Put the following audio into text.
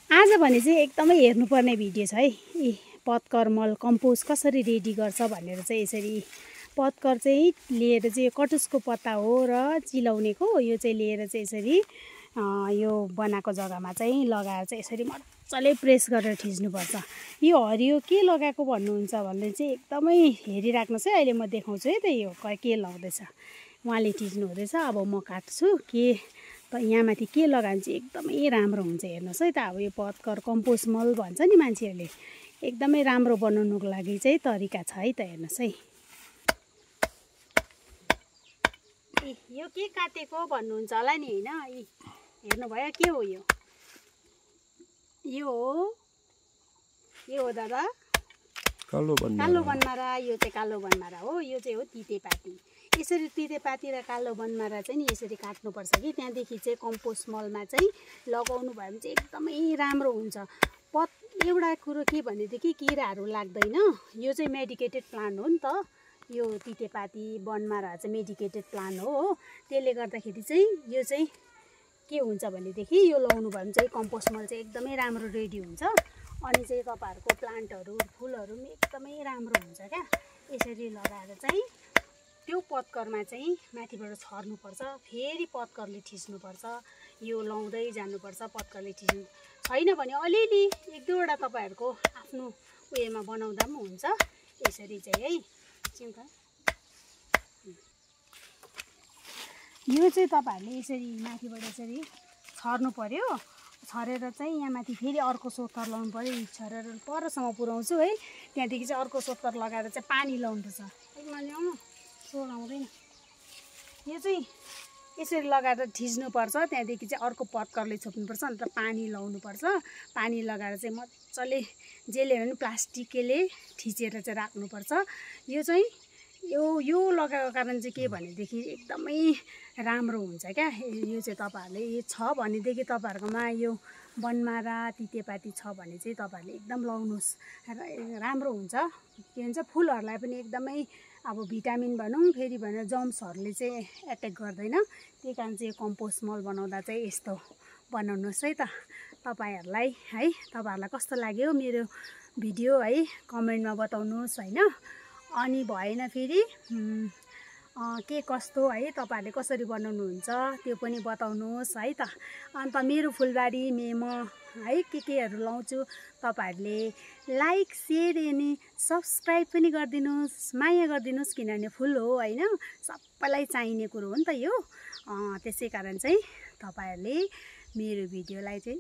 आज भने चाहिँ एकदमै हेर्नुपर्ने भिडियो छ है। पत्कर मल कम्पोस्ट कसरी रेडी गर्छ भनेर चाहिँ यसरी पत्कर चाहिँ लिएर चाहिँ कटुसको पत्ता हो र चिलाउनेको यो चाहिँ लिएर चाहिँ यसरी यो बनाएको जग्गामा चाहिँ लगाएर चाहिँ यसरी मजाले प्रेस गरेर थिच्नुपर्छ। यो हरियो के लगाएको भन्नुहुन्छ भने चाहिँ एकदमै हेरिराख्नुहोस् है। अहिले म देखाउँछु है त यो के लगाउँदैछ उहाँले थिच्नु हुँदैछ। अब म काट्छु के त यहाँ माथि के लगायो भने चाहिँ एकदमै राम्रो हुन्छ। हेर्नुहोस् है त अब यो पत्कर कम्पोस्ट मल भन्छ नि मान्छेहरूले, एकदमै राम्रो बनाउनुको लागि चाहिँ तरिका छ है त। हेर्नुहोस् है यो के काटेको भन्नुहुन्छ होला नि होइन। हेर्नुभयो के हो यो? यो हो दादा कालो बनमारा। यो चाहिँ कालो बनमारा हो। यो चाहिँ हो तितेपाती। यसरी तितेपाती र कालो बनमारा चाहिँ नि यसरी काट्नुपर्छ कि त्यहाँदेखि चाहिँ कम्पोस्ट मलमा चाहिँ लगाउनु भयो भने चाहिँ एकदमै राम्रो हुन्छ। एउटा कुरो के भनेदेखि किराहरू लाग्दैन। यो चाहिँ मेडिकेटेड प्लान्ट हो नि त। यो तितेपाती बनमारा चाहिँ मेडिकेटेड प्लान्ट हो। त्यसले गर्दाखेरि चाहिँ यो चाहिँ के हुन्छ भनेदेखि यो लगाउनु भयो भने चाहिँ कम्पोस्ट मल चाहिँ एकदमै राम्रो रेडी हुन्छ। अनि चाहिँ तपाईँहरूको प्लान्टहरू फुलहरू पनि एकदमै राम्रो हुन्छ क्या। यसरी लगाएर चाहिँ त्यो पत्करमा चाहिँ माथिबाट छर्नुपर्छ, फेरि पत्करले थिच्नुपर्छ। यो लाउँदै जानुपर्छ, पत्करले थिच्नु छैन भने अलिअलि एक दुईवटा तपाईँहरूको आफ्नो उयोमा बनाउँदा पनि हुन्छ। यसरी चाहिँ है यो चाहिँ तपाईँहरूले यसरी माथिबाट यसरी छर्नु पर्यो। छरेर चाहिँ यहाँ माथि फेरि अर्को सोत्तर लाउनु पर्यो। छरेर परसम्म पुऱ्याउँछु है। त्यहाँदेखि चाहिँ अर्को सोत्तर लगाएर चाहिँ पानी लाउनुपर्छ। मैले आउनु सोलाउँदैन। यो चाहिँ यसरी लगाएर थिच्नुपर्छ। त्यहाँदेखि चाहिँ अर्को पत्करले छोप्नुपर्छ। अन्त पानी लाउनुपर्छ। पानी लगाएर चाहिँ मजाले जेले भने प्लास्टिकले थिचेर चाहिँ राख्नुपर्छ। यो चाहिँ यो लगाएको कारण चाहिँ के भनेदेखि एकदमै राम्रो हुन्छ क्या। यो चाहिँ तपाईँहरूले यो छ भनेदेखि तपाईँहरूकोमा यो बनमारा तितेपाती छ भने चाहिँ तपाईँहरूले एकदम लाउनुहोस्, राम्रो हुन्छ। के भन्छ फुलहरूलाई पनि एकदमै अब भिटामिन भनौँ फेरि भनेर जम्सहरूले चाहिँ एट्याक गर्दैन। त्यही कारण चाहिँ कम्पोस्ट मल बनाउँदा चाहिँ यस्तो बनाउनुहोस् है त तपाईँहरूलाई है। तपाईँहरूलाई कस्तो लाग्यो मेरो भिडियो है कमेन्टमा बताउनुहोस् होइन। अनि भएन फेरि के कस्तो है तपाईँहरूले कसरी बनाउनुहुन्छ त्यो पनि बताउनुहोस् है त। अन्त मेरो फुलबारी म है केहरू लाउँछु तपाईँहरूले लाइक सेयर अनि सब्सक्राइब पनि गरिदिनुहोस्, माया गरिदिनुहोस्। किनभने फुल हो होइन, सबैलाई चाहिने कुरो हो नि त यो। त्यसै कारण चाहिँ तपाईँहरूले मेरो भिडियोलाई चाहिँ